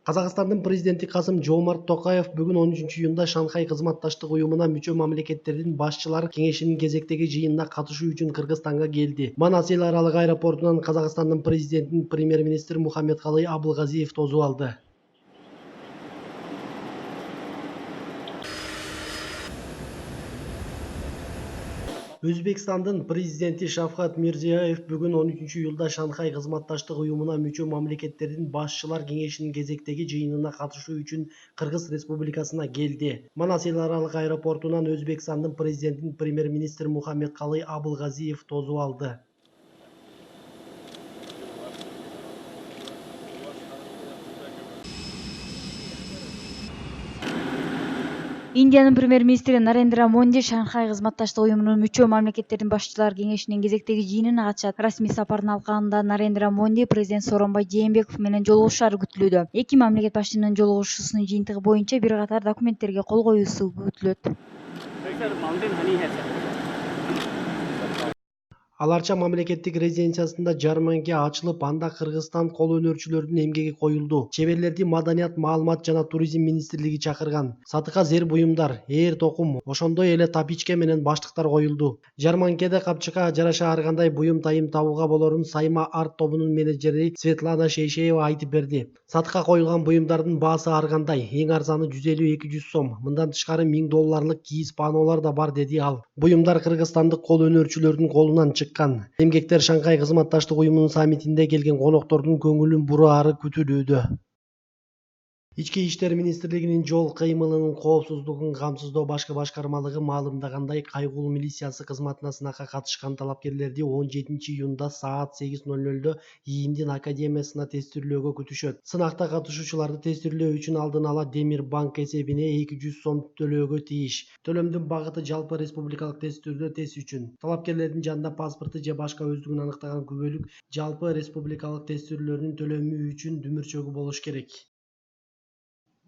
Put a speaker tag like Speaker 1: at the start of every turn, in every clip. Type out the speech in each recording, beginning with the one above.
Speaker 1: Казакстандын президенти Касым-Жомарт Токаев бүгүн 13-июнда Шанхай кызматташтык уюмуна мүчө мамлекеттердин башчылар кеңешинин кезектеги жыйынына катышуу үчүн Кыргызстанга келди. Манас эл аралык аэропортунан Казакстандын президентин премьер-министр Мухаммедкалый Абылгазиев тосуп алды. Өзбекстандын президенти Шавкат Мирзиёев бүгүн 13-июлда Шанхай кызматташтык уюмуна мүчө мамлекеттердин башчылар кеңешинин кезектеги жыйынына катышуу үчүн Кыргыз Республикасына келди. Манас эл аралык аэропортунан Өзбекстандын президентин премьер-министр Мухаммедкалый Абылгазиев тосуп алды.
Speaker 2: Индиянын премьер-министри Нарендра Моди Шанхай кызматташтык уюмунун мүчө мамлекеттердин башчылар кеңешинин кезектеги жыйынына катышат. Расмий сапардын алкагында Нарендра Моди президент Сооронбай Жээнбеков менен жолугушаары күтүлүүдө. Эки мамлекет башчысынын жолугушуусунун жыйынтыгы боюнча бир катар документтерге кол коюусу күтүлөт. Аларча мамлекеттик резиденциясында жарманке ачылып, анда Кыргызстан кол өнөрчүлөрүнүн эмгеги коюлду. Чеберлерди Маданият, маалымат жана туризм министрлиги чакырган. Сатыкка зер буюмдар, ээр токум, ошондой эле тапичке менен баштыктар коюлду. Жарманкеде капчыкка жараша ар кандай буюм тайым табууга болорун Сайма арт тобунун менеджери Светлана Шейшеева айтып берди. Сатыкка коюлган буюмдардын баасы ар кандай, эң арзаны 150-200 сом, мындан тышкары $1000 кийиз панолор да бар, деди ал. Буюмдар кыргызстандык кол өнөрчүлөрдүн колунан чыккан. Эмгектер Шанхай кызматташтык уюмунун саммитинде келген коноктордун көңүлүн бураары күтүлүүдө. Ички иштер министрлигинин жол кыймылынын коопсуздугун камсыздоо башкы башкармалыгы маалымдагандай, кайгулуу милициясы кызматына сынакка катышкан талапкерлерди 17-июнда саат 8:00 ИИМдин академиясына тестирлөөгө күтүшөт. Сынакта катышуучуларды тестирлөө үчүн алдын ала Демир банк эсебине 200 сом төлөөгө тийиш. Төлөмдүн багыты жалпы республикалык тестирөө тест үчүн. Талапкерлердин жанында паспорту же башка өздүгүн аныктаган күбөлүк жалпы республикалык тестирлөөнүн төлөмү үчүн дүмүрчөгү болуш керек.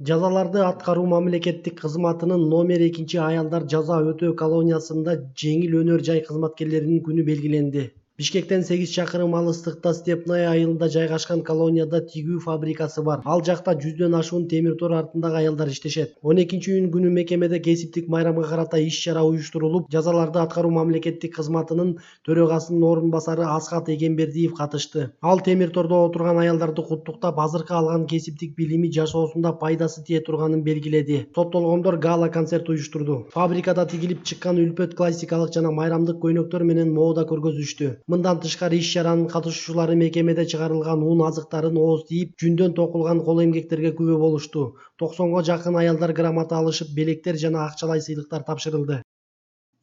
Speaker 2: Жазаларды аткаруу мамлекеттик кызматынын номер 2 аялдар жаза өтөө колониясында жеңил өнөр жай кызматкерлеринин күнү белгиленди. Бишкектен 8 чакырым алыстыкта Степная айылында жайгашкан колонияда тигүү фабрикасы бар. Ал жакта 100дөн ашуун темир тор артындагы аялдар иштешет. 12-июнь күнү мекемеде кесиптик майрамга карата иш-чара уюштурулуп, жазаларды аткаруу мамлекеттик кызматынын төрөгасынын орун басары Асхат Эгембердиев катышты. Ал темир тордо отурган аялдарды куттуктап, азыркы алган кесиптик билими жашоосунда пайдасы тие турганын белгиледи. Соттолгондор гала концерт уюштурду. Фабрикада тигилип чыккан үлпөт классикалык жана майрамдык көйнөктөр менен мода көргөзүштү. Мындан тышкары иш-чаранын катышуучулары мекемеде чыгарылган ун азыктарын ооз тийип, жүндөн токулган кол эмгектерге күбө болушту. 90га жакын аялдар грамота алышып, белектер жана акчалай сыйлыктар тапшырылды.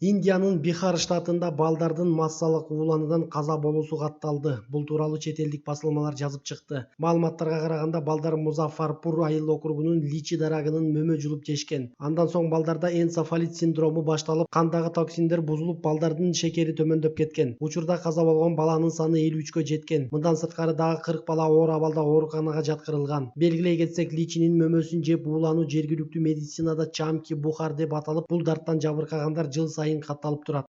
Speaker 2: Индиянын Бихар штатында балдардын массалык уулануудан каза болуусу катталды. Бул тууралуу чет элдик басылмалар жазып чыкты. Маалыматтарга караганда, балдар Музаффарпур айыл округунун Личи дарагынын мөмө жулуп жешкен. Андан соң балдарда энцефалит синдрому башталып, кандагы токсиндер бузулуп, балдардын шекери төмөндөп кеткен. Учурда каза болгон баланын саны 53кө жеткен. Мындан сырткары дагы 40 бала оор абалда ооруканага жаткырылган. Белгилей кетсек, Личинин мөмөсүн жеп уулануу жергиликтүү медицинада чамки бухар деп аталып, бул дарттан жабыркагандар жыл сайын катталып турат.